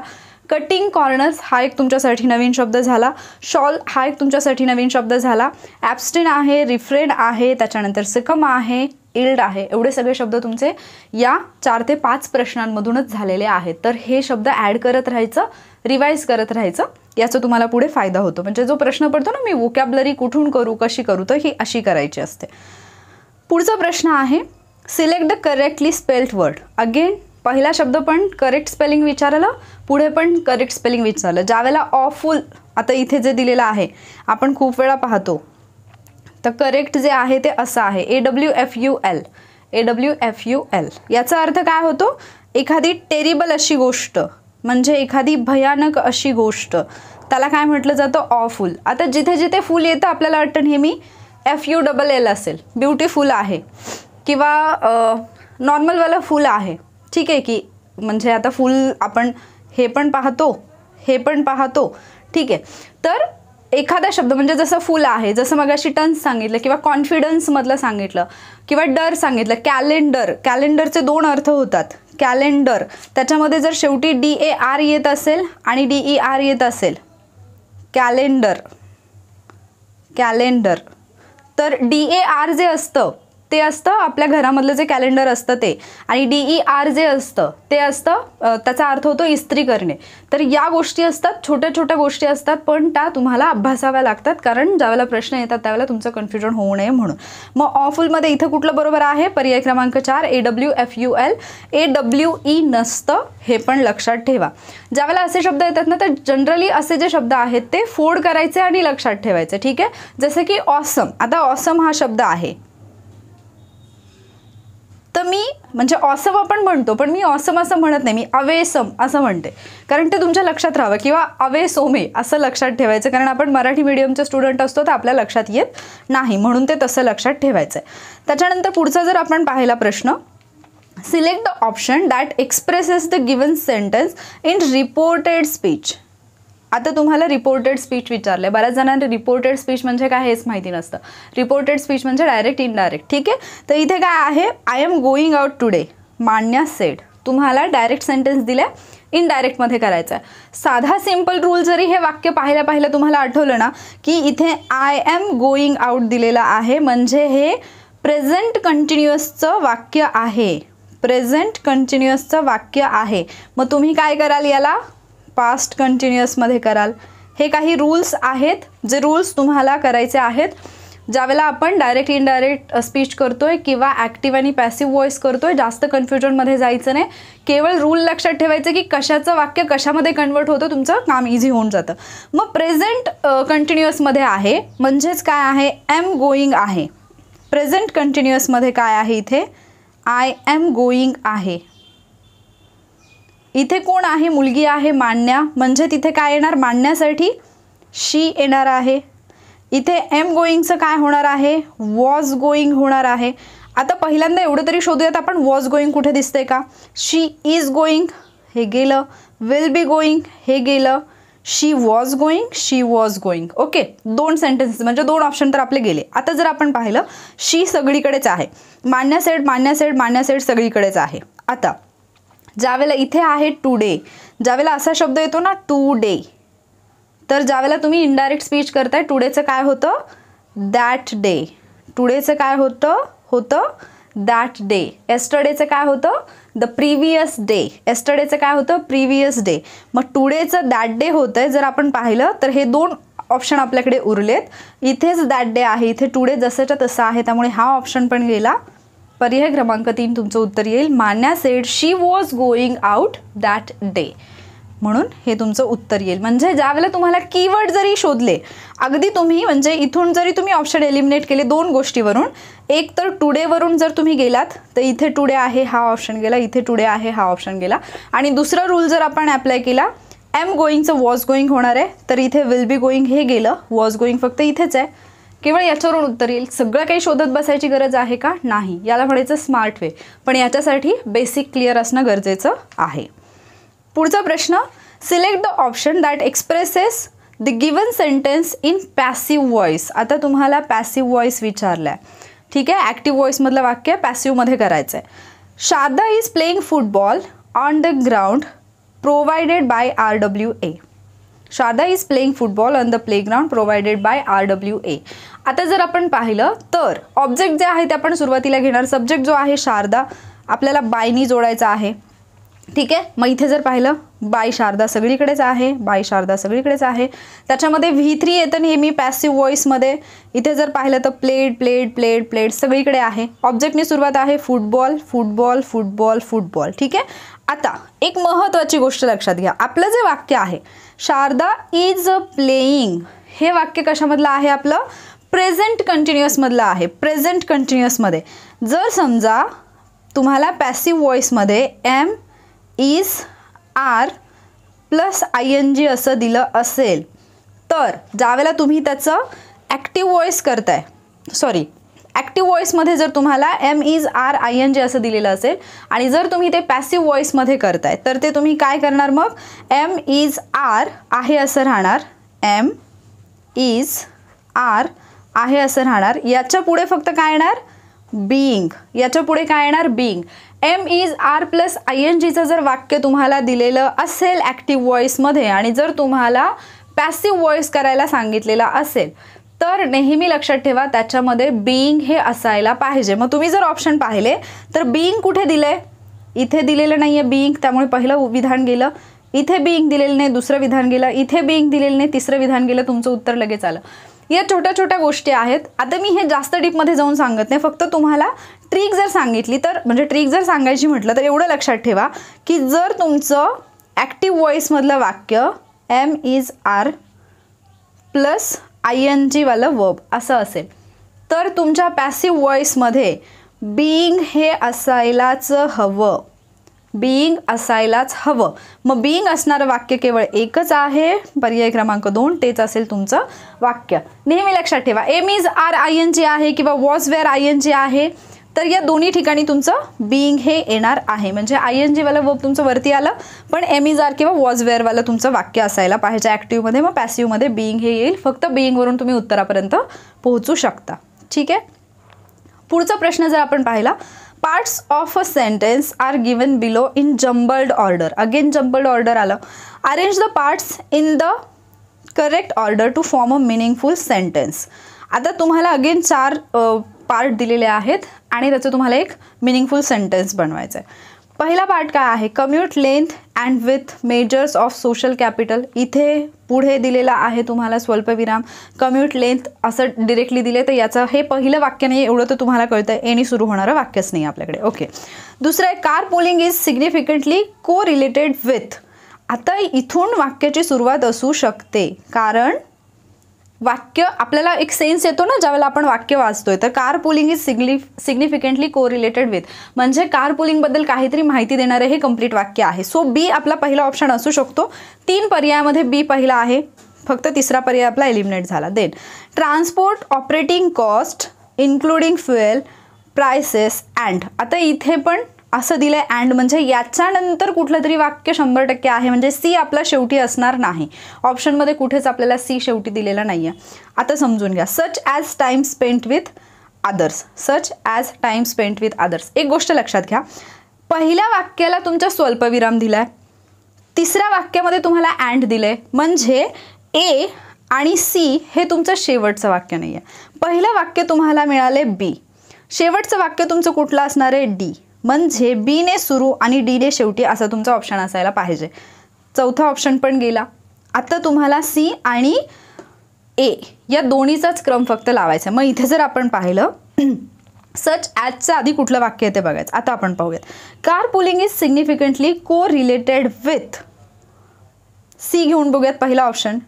[SPEAKER 1] कटिंग कॉर्नर्स हा एक तुमच्यासाठी नवीन शब्द झाला. शॉल हा एक तुमच्यासाठी नवीन शब्द झाला. ॲब्स्टेन आहे, रिफ्रेन आहे, त्याच्यानंतर सकम आहे, इल्ड आहे. एवढे सगळे शब्द तुमचे या 4 ते 5 प्रश्नांमधूनच झालेले आहेत. तर हे शब्द ॲड करत राहायचं, रिवाईज करत राहायचं, याचा तुम्हाला पुढे फायदा होतो. म्हणजे जो प्रश्न पडतो ना, मी व्होकॅब्लरी कुठून करू, कशी करू, तर ही अशी करायची असते. पुढचा प्रश्न आहे, select the correctly spelled word. Again पहिला शब्द पण करेक्ट स्पेलिंग विचारलं, पुढे पण करेक्ट स्पेलिंग विचारलं. ज्यावेळेला ऑफुल, आता इथे जे दिलेलं आहे आपण खूप वेळा पाहतो, तर करेक्ट जे आहे ते असं आहे AWFUL. AWFUL याचा अर्थ काय होतो? एखादी टेरिबल अशी गोष्ट, म्हणजे एखादी भयानक अशी गोष्ट, त्याला काय म्हटलं जातं? ऑफुल. आता जिथे जिथे फुल येतं आपल्याला वाटतं नेहमी FULL असेल, ब्युटिफुल आहे, किंवा नॉर्मलवालं फुल आहे, ठीक आहे की. म्हणजे आता फुल आपण हे पण पाहतो, हे पण पाहतो, ठीक आहे. तर एखादा शब्द म्हणजे जसं फुल आहे, जसं मगाशी टन्स सांगितलं किंवा कॉन्फिडन्समधलं सांगितलं किंवा डर सांगितलं. कॅलेंडर, कॅलेंडरचे 2 अर्थ होतात. कॅलेंडर त्याच्यामध्ये जर शेवटी DAR येत असेल आणि DER येत असेल, कॅलेंडर, तर DAR जे असतं ते असतं आपल्या घरामधलं जे कॅलेंडर असतं ते, आणि DER जे असतं ते असतं, त्याचा अर्थ होतो इस्त्री करणे. तर या गोष्टी असतात, छोट्या छोट्या गोष्टी असतात, पण त्या तुम्हाला अभ्यासाव्या लागतात, कारण ज्यावेळेला प्रश्न येतात त्यावेळेला तुमचं कन्फ्युजन होऊ नये म्हणून. मग ऑफुलमध्ये इथं कुठलं बरोबर आहे? पर्याय क्रमांक 4 AWFUL. AWE नसतं, हे पण लक्षात ठेवा. ज्यावेळेला असे शब्द येतात ना, तर जनरली असे जे शब्द आहेत ते फोल्ड करायचे आणि लक्षात ठेवायचे, ठीक आहे. जसे की ऑसम. आता ऑसम हा शब्द आहे, तर मी म्हणजे ऑसम आपण म्हणतो, पण मी ऑसम असं म्हणत नाही, मी अवेसम असं म्हणते, कारण ते तुमच्या लक्षात राहावं, किंवा अवेसोमे असं लक्षात ठेवायचं, कारण आपण मराठी मीडियमचे स्टुडंट असतो तर आपल्या लक्षात येत नाही, म्हणून ते तसं लक्षात ठेवायचं आहे. त्याच्यानंतर पुढचा जर आपण पाहिला प्रश्न, select the option that expresses the given sentence in reported speech. आता तुम्हाला रिपोर्टेड स्पीच विचारले, बऱ्याच जणांना रिपोर्टेड स्पीच म्हणजे काय हेच माहिती नसतं. रिपोर्टेड स्पीच म्हणजे डायरेक्ट इनडायरेक्ट. ठीक आहे, तर इथे काय आहे, I am going out today, Manya sed. तुम्हाला डायरेक्ट सेंटेन्स दिल्या, इनडायरेक्टमध्ये करायचं आहे. साधा सिम्पल रूल जरी हे वाक्य पाहिल्या तुम्हाला आठवलं ना, की इथे आय एम गोईंग आउट दिलेलं आहे, म्हणजे हे प्रेझेंट कंटिन्युअसचं वाक्य आहे. प्रेझेंट कंटिन्युअसचं वाक्य आहे. मग तुम्ही काय कराल, याला पास्ट कंटिन्युअसमध्ये कराल. हे काही रूल्स आहेत, जे रूल्स तुम्हाला करायचे आहेत ज्यावेळेला आपण डायरेक्ट इनडायरेक्ट स्पीच करतोय किंवा ॲक्टिव्ह आणि पॅसिव्ह व्हॉइस करतोय. जास्त कन्फ्युजनमध्ये जायचं नाही, केवळ रूल लक्षात ठेवायचं की कशाचं वाक्य कशामध्ये कन्वर्ट होतं, तुमचं काम इझी होऊन जातं. मग प्रेझेंट कंटिन्युअसमध्ये आहे, म्हणजेच काय आहे, एम गोईंग आहे. प्रेझेंट कंटिन्युअसमध्ये काय आहे, इथे आय एम गोईंग आहे. इथे कोण आहे, मुलगी आहे, मान्या, म्हणजे तिथे काय येणार, मान्यासाठी शी येणार आहे. इथे एम गोईंगचं काय होणार आहे, वॉज गोईंग होणार आहे. आता पहिल्यांदा एवढं तरी शोधूयात आपण, वॉज गोईंग कुठे दिसतंय का, शी इज गोईंग हे गेलं, विल बी गोईंग हे गेलं, she was going, she was going. Okay, 2 sentences म्हणजे 2 ऑप्शन तर आपले गेले. आता जर आपण पाहिलं, शी सगळीकडेच आहे, मान्या सेड मान्या सेड मान्या सेड सगळीकडेच आहे. आता ज्यावेळेला इथे आहे टुडे, ज्यावेळेला असा शब्द येतो ना टुडे, तर ज्यावेळेला तुम्ही इनडायरेक्ट स्पीच करताय, टुडेचं काय होतं, दॅट डे. टुडेचं काय होतं दॅट डे. एस्टरडेचं काय होतं, द प्रिव्हियस डे. एस्टरडेचं काय होतं, प्रिव्हियस डे. मग टुडेचं दॅट डे होतं आहे. जर आपण पाहिलं तर हे 2 ऑप्शन आपल्याकडे उरलेत. इथेच दॅट डे आहे, इथे टुडे जसंच्या तसं आहे, त्यामुळे हा ऑप्शन पण गेला. पर्याय क्रमांक 3 तुमचं उत्तर येईल, Manya said she was going out that day. म्हणून हे तुमचं उत्तर येईल. म्हणजे ज्यावेळेला तुम्हाला कीवर्ड जरी शोधले, अगदी तुम्ही म्हणजे इथून जरी तुम्ही ऑप्शन एलिमिनेट केले 2 गोष्टीवरून, एक तर टुडेवरून जर तुम्ही गेलात तर इथे टुडे आहे हा ऑप्शन गेला, इथे टुडे आहे हा ऑप्शन गेला. आणि दुसरा रूल जर आपण ॲप्लाय केला, एम गोईंगचं वॉज गोईंग होणार आहे, तर इथे विल बी गोईंग हे गेलं, वॉज गोईंग फक्त इथेच आहे. केवळ याच्यावरून उत्तर येईल. सगळं काही शोधत बसायची गरज आहे का, नाही. याला म्हणायचं स्मार्ट वे, पण याच्यासाठी बेसिक क्लिअर असणं गरजेचं आहे. पुढचा प्रश्न, select the option that expresses the given sentence in passive voice. आता तुम्हाला पॅसिव्ह व्हॉइस विचारला आहे. ठीक आहे, ॲक्टिव्ह व्हॉइसमधलं वाक्य पॅसिव्हमध्ये करायचं आहे. Sharda is playing football on the ground provided by RWA. Sharda is playing football on the playground provided by RWA. आता जर आपण पाहिलं तर ऑब्जेक्ट जे आहे ते आपण सुरुवातीला घेणार. सब्जेक्ट जो आहे शारदा, आपल्याला बायनी जोडायचा आहे. ठीक आहे, मग इथे जर पाहिलं, बाय शारदा सगळीकडेच आहे, बाय शारदा सगळीकडेच आहे. त्याच्यामध्ये V3 येतं नेहमी पॅसिव्ह व्हॉइसमध्ये. इथे जर पाहिलं तर प्लेड प्लेड प्लेड प्लेड सगळीकडे आहे. ऑब्जेक्टनी सुरुवात आहे फुटबॉल फुटबॉल फुटबॉल फुटबॉल. ठीक आहे, आता एक महत्त्वाची गोष्ट लक्षात घ्या. आपलं जे वाक्य आहे शारदा इज प्लेइंग, हे वाक्य कशामधलं आहे, आपलं प्रेझेंट कंटिन्युअसमधलं आहे. प्रेझेंट कंटिन्युअसमध्ये जर समजा तुम्हाला पॅसिव्ह व्हॉइसमध्ये am is are plus ING असं दिलं असेल, तर ज्यावेळेला तुम्ही त्याचं ॲक्टिव्ह व्हॉइस करताय, ॲक्टिव्ह व्हॉइसमध्ये जर तुम्हाला एम इज आर ING असं दिलेलं असेल आणि जर तुम्ही ते पॅसिव्ह व्हॉइसमध्ये करताय, तर ते तुम्ही काय करणार, मग एम इज आर आहे असं राहणार, एम इज आर आहे असं राहणार. याच्या पुढे फक्त काय येणार, बीइंग. याच्या पुढे काय येणार, being. Am is are plus INGचं जर वाक्य तुम्हाला दिलेलं असेल ॲक्टिव्ह व्हॉइसमध्ये आणि जर तुम्हाला पॅसिव्ह व्हॉइस करायला सांगितलेला असेल, तर नेहमी लक्षात ठेवा त्याच्यामध्ये बीइंग हे असायला पाहिजे. मग तुम्ही जर ऑप्शन पाहिले तर बीइंग कुठे दिले, इथे दिलेलं नाही आहे बीइंग, त्यामुळे पहिलं विधान गेलं. इथे बीइंग दिलेलं नाही, दुसरं विधान गेलं. इथे बीइंग दिलेलं नाही, तिसरं विधान गेलं. तुमचं उत्तर लगेच आलं. या छोट्या छोट्या गोष्टी आहेत. आता मी हे जास्त डीपमध्ये जाऊन सांगत नाही, फक्त तुम्हाला ट्रिक जर सांगितली तर, म्हणजे ट्रिक जर सांगायची म्हटलं तर एवढं लक्षात ठेवा की जर तुमचं ॲक्टिव्ह व्हॉइसमधलं वाक्य am is are plus ING वालं वर्ब असं असेल, तर तुमच्या पॅसिव्ह व्हॉइसमध्ये बीइंग हे असायलाच हवं, बीइंग असायलाच हवं. मग बीइंग असणारं वाक्य केवळ एकच आहे, पर्याय क्रमांक 2, तेच असेल तुमचं वाक्य. नेहमी लक्षात ठेवा, am is are I N G आहे किंवा was were I N G आहे, तर या दोन्ही ठिकाणी तुमचं बीइंग हे येणार आहे. म्हणजे आय एन जीवालं वर्ब तुमचं वरती आलं, पण एम इज आर किंवा वॉज वेअरवालं तुमचं वाक्य असायला पाहिजे ॲक्टिव्हमध्ये. मग पॅसिव्हमध्ये बीइंग हे येईल. फक्त बीइंगवरून तुम्ही उत्तरापर्यंत पोहोचू शकता. ठीक आहे. पुढचा प्रश्न जर आपण पाहिला, parts of a sentence are given below in jumbled order. Again jumbled order आलं. Arrange the parts in the correct order to form a meaningful sentence. आता तुम्हाला अगेन 4 पार्ट दिलेले आहेत आणि त्याचं तुम्हाला एक मिनिंगफुल सेंटेन्स बनवायचं आहे. पहिला पार्ट काय आहे, commute length and with measures of social capital. इथे पुढे दिलेला आहे तुम्हाला स्वल्पविराम, कम्युट लेंथ असं डिरेक्टली दिले, तर याचं हे पहिलं वाक्य नाही, एवढं तर तुम्हाला कळतं, एनी सुरू होणारं वाक्यच नाही आपल्याकडे. ओके. दुसरं आहे, car pulling is significantly correlated with. आता इथून वाक्याची सुरुवात असू शकते, कारण वाक्य आपल्याला एक सेन्स येतो ना ज्यावेळेला आपण वाक्य वाचतोय. तर car pulling is significantly correlated with म्हणजे कार पुलिंगबद्दल काहीतरी माहिती देणारं हे कंप्लीट वाक्य आहे. सो बी आपला पहिला ऑप्शन असू शकतो. 3 पर्यायामध्ये बी पहिला आहे, फक्त तिसरा पर्याय आपला एलिमिनेट झाला. Then transport operating cost including fuel prices and. आता इथे पण असं दिलंय अँड, म्हणजे याच्यानंतर कुठलं तरी वाक्य 100% आहे, म्हणजे सी आपला शेवटी असणार नाही. ऑप्शनमध्ये कुठेच आपल्याला सी शेवटी दिलेला नाही आहे. आता समजून घ्या, सच as time spent with others, such as time spent with others. एक गोष्ट लक्षात घ्या, पहिल्या वाक्याला तुमचा स्वल्पविराम दिलाय, तिसऱ्या वाक्यामध्ये तुम्हाला अँड दिलंय, म्हणजे ए आणि सी हे तुमचं शेवटचं वाक्य नाही आहे. पहिलं वाक्य तुम्हाला मिळाले बी, शेवटचं वाक्य तुमचं कुठलं असणार आहे, डी. म्हणजे बी ने सुरू आणि डी ने शेवटी असा तुमचा ऑप्शन असायला पाहिजे. चौथा ऑप्शन पण गेला. आता तुम्हाला सी आणि ए या दोन्हीचाच क्रम फक्त लावायचा. मग इथे जर आपण पाहिलं, सच ॲजचं आधी कुठलं वाक्य आहे ते बघायचं. आता आपण पाहूयात, carpooling is significantly correlated with. C घेऊन बघूयात पहिला option,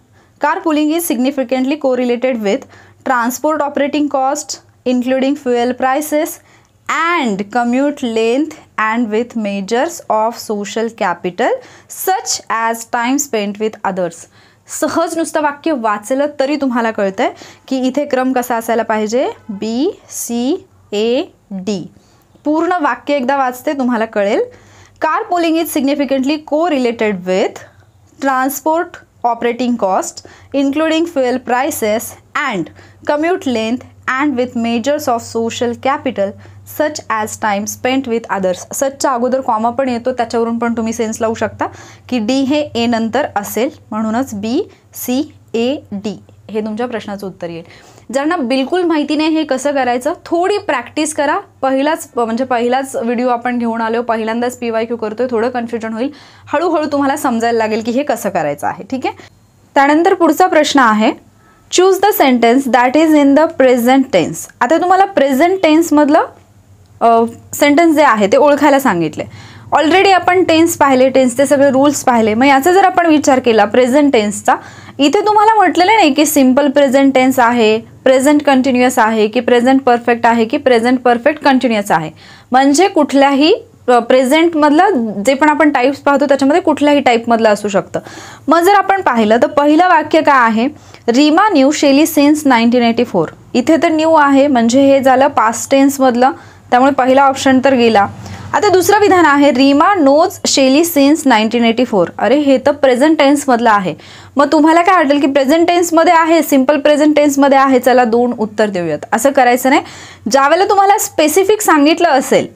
[SPEAKER 1] carpooling is significantly correlated with transport operating cost including fuel prices and commute length and with measures of social capital such as time spent with others. सहज नुसतं वाक्य वाचलं तरी तुम्हाला कळतंय की इथे क्रम कसा असायला पाहिजे, बी सी ए डी. पूर्ण वाक्य एकदा वाचते तुम्हाला कळेल. Carpooling is significantly correlated with transport operating cost including fuel prices and commute length and with measures of social capital such as time spent with others. सचच्या अगोदर comma पण येतो, त्याच्यावरून पण तुम्ही सेन्स लावू शकता की डी हे ए नंतर असेल, म्हणूनच बी सी ए डी हे तुमच्या प्रश्नाचं उत्तर येईल. ज्यांना बिलकुल माहिती नाही हे कसं करायचं, थोडी प्रॅक्टिस करा. पहिलाच व्हिडिओ आपण घेऊन आलो, पहिल्यांदाच PYQ करतोय, थोडं कन्फ्युजन होईल. हळूहळू तुम्हाला समजायला लागेल की हे कसं करायचं आहे. ठीक आहे. त्यानंतर पुढचा प्रश्न आहे, choose the sentence that is in the present tense. आता तुम्हाला प्रेझेंट टेन्समधलं सेंटेन्स जे आहे ते ओळखायला सांगितले. ऑलरेडी आपण टेन्स पाहिले, टेन्सचे सगळे रूल्स पाहिले. मग याचा जर आपण विचार केला प्रेझेंट टेन्सचा, इथे तुम्हाला म्हटलेलं नाही की सिम्पल प्रेझेंट टेन्स आहे, प्रेझेंट कंटिन्युअस आहे, की प्रेझेंट परफेक्ट आहे, की प्रेझेंट परफेक्ट कंटिन्युअस आहे. म्हणजे कुठल्याही प्रेझेंटमधलं जे पण आपण टाईप्स पाहतो त्याच्यामध्ये कुठल्याही टाईपमधलं असू शकतं. मग जर आपण पाहिलं तर पहिलं वाक्य काय आहे, रीमा न्यू शेली सिन्स 1984. इथे तर न्यू आहे, म्हणजे हे झालं पास्ट टेन्समधलं, त्यामुळे पहिला ऑप्शन तर गेला. आता दुसरं विधान आहे, रीमा नोज शेली सिन्स 1984. अरे हे तर प्रेझेंट टेन्समधलं आहे. मग तुम्हाला काय वाटेल की प्रेझेंट टेन्समध्ये आहे, सिम्पल प्रेझेंट टेन्समध्ये आहे, चला 2 उत्तर देऊयात. असं करायचं नाही. ज्यावेळेला तुम्हाला स्पेसिफिक सांगितलं असेल,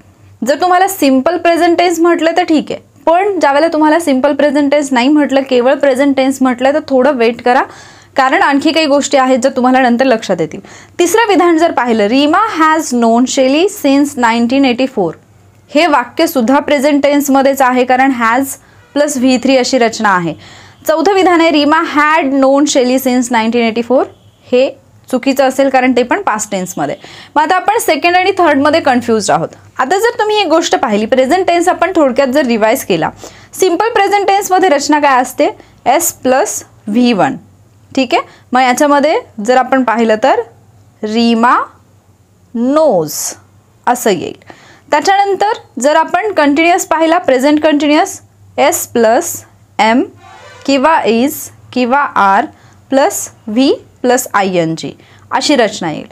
[SPEAKER 1] जर तुम्हाला सिम्पल प्रेझेंट टेन्स म्हटलं तर ठीक आहे, पण ज्यावेळेला तुम्हाला सिम्पल प्रेझेंट टेन्स नाही म्हटलं, केवळ प्रेझेंट टेन्स म्हटलं, तर थोडं वेट करा, कारण आणखी काही गोष्टी आहेत ज्या तुम्हाला नंतर लक्षात येतील. तिसरं विधान जर पाहिलं, Reema has known Shelley since 1984. हे वाक्य सुद्धा प्रेझेंट टेन्समध्येच आहे, कारण हॅज प्लस V3 अशी रचना आहे. चौथं विधान आहे, Reema had known Shelley since 1984. हे चुकीचं असेल, कारण ते पण पास्ट टेन्समध्ये. मग आता आपण सेकंड आणि थर्डमध्ये कन्फ्यूज आहोत. आता जर तुम्ही एक गोष्ट पाहिली, प्रेझेंट टेन्स आपण थोडक्यात जर रिवाइज केला, सिम्पल प्रेझेंट टेन्समध्ये रचना काय असते, S प्लस V1. ठीक आहे. मग याच्यामध्ये जर आपण पाहिलं तर रीमा नोज असं येईल. त्याच्यानंतर जर आपण कंटिन्युअस पाहिला, present continuous S plus am किंवा इज किंवा are plus V plus I N G अशी रचना येईल.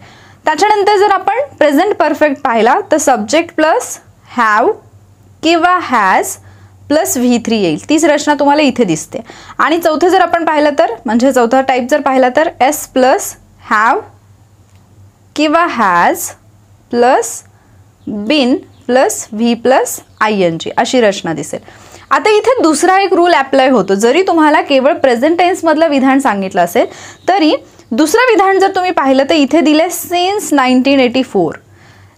[SPEAKER 1] त्याच्यानंतर जर आपण प्रेझेंट परफेक्ट पाहिला तर सब्जेक्ट प्लस हॅव किंवा हॅज प्लस V3 येईल. तीच रचना तुम्हाला इथे दिसते. आणि चौथं जर आपण पाहिलं तर म्हणजे चौथा टाईप जर पाहिला तर एस प्लस हॅव किंवा has plus been plus V plus I N G अशी रचना दिसेल. आता इथे दुसरा एक रूल अप्लाय होतो. जरी तुम्हाला केवळ प्रेझेंट टेन्समधलं विधान सांगितलं असेल तरी दुसरं विधान जर तुम्ही पाहिलं तर इथे दिले सिन्स 1984.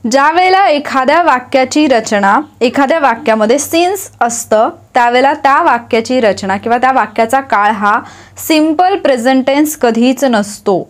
[SPEAKER 1] ज्या वेळेला एखाद्या वाक्याची रचना एखाद्या वाक्यामध्ये सिन्स असतं त्यावेळेला त्या वाक्याची रचना किंवा त्या वाक्याचा काळ हा सिंपल प्रेझेंट टेन्स कधीच नसतो.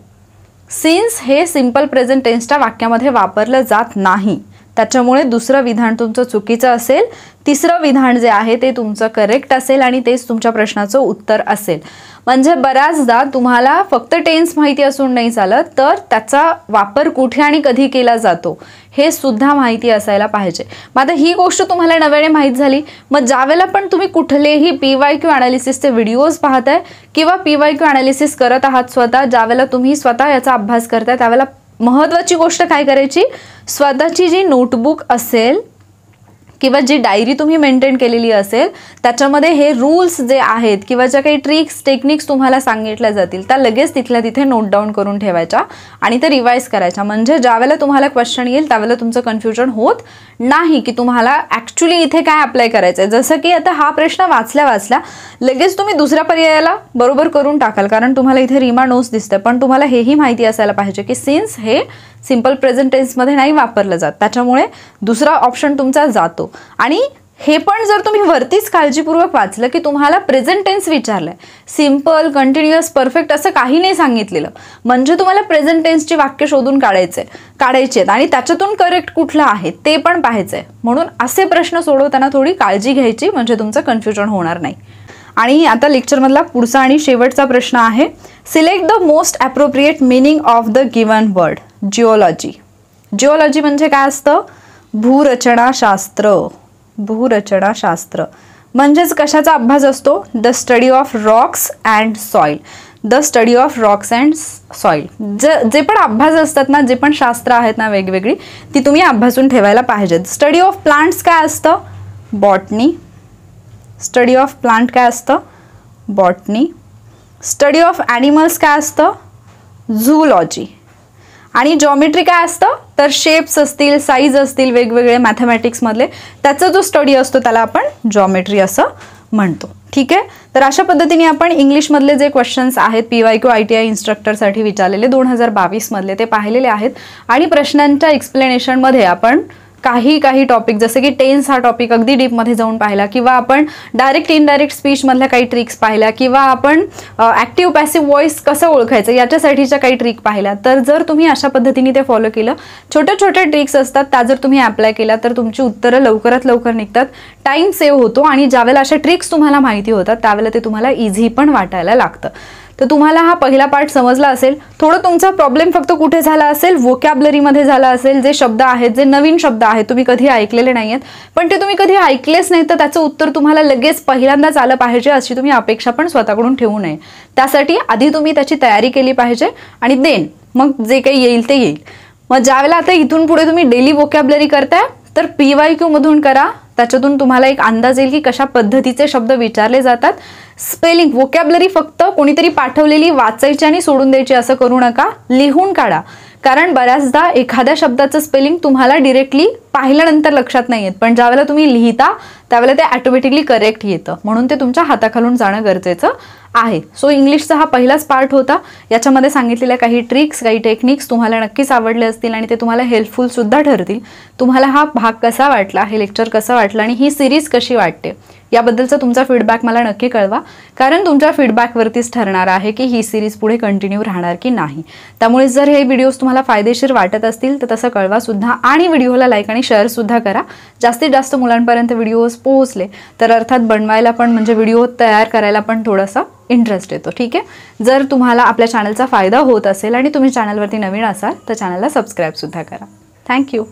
[SPEAKER 1] सिन्स हे सिंपल प्रेझेंट टेन्सच्या वाक्यामध्ये वापरलं जात नाही. त्याच्यामुळे दुसरं विधान तुमचं चुकीचं असेल, तिसरं विधान जे आहे ते तुमचं करेक्ट असेल आणि तेच तुमच्या प्रश्नाचं उत्तर असेल. म्हणजे बऱ्याचदा तुम्हाला फक्त टेन्स माहिती असून नाही चालत तर त्याचा वापर कुठे आणि कधी केला जातो हे सुद्धा माहिती असायला पाहिजे. मग आता ही गोष्ट तुम्हाला नव्याने माहीत झाली. मग ज्यावेळेला पण तुम्ही कुठलेही PYQ ॲनालिसिसचे व्हिडिओज पाहताय किंवा PYQ ॲनालिसिस करत आहात स्वतः, ज्यावेळेला तुम्ही स्वतः याचा अभ्यास करताय त्यावेळेला महत्त्वाची गोष्ट काय करायची, स्वतःची जी नोटबुक असेल किंवा जी डायरी तुम्ही मेंटेन केलेली असेल त्याच्यामध्ये हे रूल्स जे आहेत किंवा ज्या काही ट्रिक्स टेक्निक्स तुम्हाला सांगितल्या जातील त्या लगेच तिथल्या तिथे नोट डाऊन करून ठेवायच्या आणि ते रिवाइज करायच्या. म्हणजे ज्यावेळेला तुम्हाला क्वेश्चन येईल त्यावेळेला तुमचं कन्फ्युजन होत नाही की तुम्हाला ॲक्च्युली इथे काय अप्लाय करायचं आहे. जसं की आता हा प्रश्न वाचल्या लगेच तुम्ही दुसऱ्या पर्यायाला बरोबर करून टाकाल कारण तुम्हाला इथे रीमा नोट्स दिसते. पण तुम्हाला हेही माहिती असायला पाहिजे की सिन्स हे सिंपल प्रेझेंट टेन्समध्ये नाही वापरलं जात. त्याच्यामुळे दुसरा ऑप्शन तुमचा जातो. आणि हे पण जर तुम्ही वरतीच काळजीपूर्वक वाचलं की तुम्हाला प्रेझेंट टेन्स विचारलंय, सिंपल कंटिन्युअस परफेक्ट असं काही नाही सांगितलेलं. म्हणजे तुम्हाला प्रेझेंट टेन्सची वाक्य शोधून काढायची आहेत आणि त्याच्यातून करेक्ट कुठलं आहे ते पण पाहायचंय. म्हणून असे प्रश्न सोडवताना थोडी काळजी घ्यायची म्हणजे तुमचं कन्फ्युजन होणार नाही. आणि आता लेक्चरमधला पुढचा आणि शेवटचा प्रश्न आहे, select the most appropriate meaning of the given word. Geology. Geology म्हणजे काय असतं, भूरचनाशास्त्र. भूरचनाशास्त्र म्हणजेच कशाचा अभ्यास असतो, the study of Roxx and soil. The study of Roxx and soil जे पण अभ्यास असतात ना, जे पण शास्त्र आहेत ना वेगवेगळी ती तुम्ही अभ्यासून ठेवायला पाहिजेत. स्टडी ऑफ प्लांट्स काय असतं, बॉटनी. स्टडी ऑफ प्लांट काय असतं, बॉटनी. स्टडी ऑफ ॲनिमल्स काय असतं, झूलॉजी. आणि जॉमेट्री काय असतं तर शेप्स असतील, साईज असतील वेगवेगळे मॅथमॅटिक्समधले त्याचा जो स्टडी असतो त्याला आपण जॉमेट्री असं म्हणतो. ठीक आहे. तर अशा पद्धतीने आपण इंग्लिशमधले जे क्वेश्चन्स आहेत PYQ ITI इन्स्ट्रक्टरसाठी विचारलेले 2022 मधले ते पाहिलेले आहेत. आणि प्रश्नांच्या एक्सप्लेनेशनमध्ये आपण काही टॉपिक जसे की टेन्स हा टॉपिक अगदी डीपमध्ये जाऊन पाहिला किंवा आपण डायरेक्ट इनडायरेक्ट स्पीचमधल्या काही ट्रिक्स पाहिल्या किंवा आपण ॲक्टिव्ह पॅसिव्ह व्हॉइस कसं ओळखायचं याच्यासाठीच्या काही ट्रिक पाहिल्या. तर जर तुम्ही अशा पद्धतीने ते फॉलो केलं, छोट्या ट्रिक्स असतात त्या जर तुम्ही अप्लाय केल्या तर तुमची उत्तरं लवकरात लवकर निघतात, टाईम सेव्ह होतो आणि ज्यावेळेला अशा ट्रिक्स तुम्हाला माहिती होतात त्यावेळेला ते तुम्हाला इझी पण वाटायला लागतं. तर तुम्हाला हा पहिला पार्ट समजला असेल. थोडं तुमचा प्रॉब्लेम फक्त कुठे झाला असेल, व्होकॅब्लरीमध्ये झाला असेल. जे शब्द आहेत, जे नवीन शब्द आहेत तुम्ही कधी ऐकलेले नाही आहेत पण ते तुम्ही कधी ऐकलेच नाही तर त्याचं उत्तर तुम्हाला लगेच पहिल्यांदाच आलं पाहिजे अशी तुम्ही अपेक्षा पण स्वतःकडून ठेवू नये. त्यासाठी आधी तुम्ही त्याची तयारी केली पाहिजे आणि देन मग जे काही येईल ते येईल. मग ज्यावेळेला आता इथून पुढे तुम्ही डेली व्होकॅब्लरी करताय तर PYQ मधून करा. त्याच्यातून तुम्हाला एक अंदाज येईल की कशा पद्धतीचे शब्द विचारले जातात. स्पेलिंग व्होकॅब्लरी फक्त कोणीतरी पाठवलेली वाचायची आणि सोडून द्यायची असं करू नका, लिहून काढा. कारण बऱ्याचदा एखाद्या शब्दाचं स्पेलिंग तुम्हाला डिरेक्टली पाहिल्यानंतर लक्षात नाही येत पण ज्यावेळेला तुम्ही लिहिता त्यावेळेला ते ऑटोमॅटिकली करेक्ट येतं. म्हणून ते तुमच्या हाताखालून जाणं गरजेचं आहे. सो इंग्लिशचा हा पहिलाच पार्ट होता. याच्यामध्ये सांगितलेल्या काही ट्रिक्स, काही टेक्निक्स तुम्हाला नक्कीच आवडले असतील आणि ते तुम्हाला हेल्पफुल सुद्धा ठरतील. तुम्हाला हा भाग कसा वाटला, हे लेक्चर कसं वाटलं आणि ही सिरीज कशी वाटते याबद्दलचा तुमचा फीडबॅक मला नक्की कळवा. कारण तुमच्या फीडबॅकवरतीच ठरणार आहे की ही सिरीज पुढे कंटिन्यू राहणार की नाही. त्यामुळे जर हे व्हिडिओज तुम्हाला फायदेशीर वाटत असतील तर तसं कळवा सुद्धा आणि व्हिडिओला लाईक आणि शेअर सुद्धा करा. जास्तीत जास्त मुलांपर्यंत व्हिडिओज पोहोचले तर अर्थात बनवायला पण म्हणजे व्हिडिओ तयार करायला पण थोडासा इंटरेस्ट येतो. ठीक आहे. जर तुम्हाला आपल्या चॅनलचा फायदा होत असेल आणि तुम्ही चॅनलवरती नवीन असाल तर चॅनलला सबस्क्राईब सुद्धा करा. थँक्यू.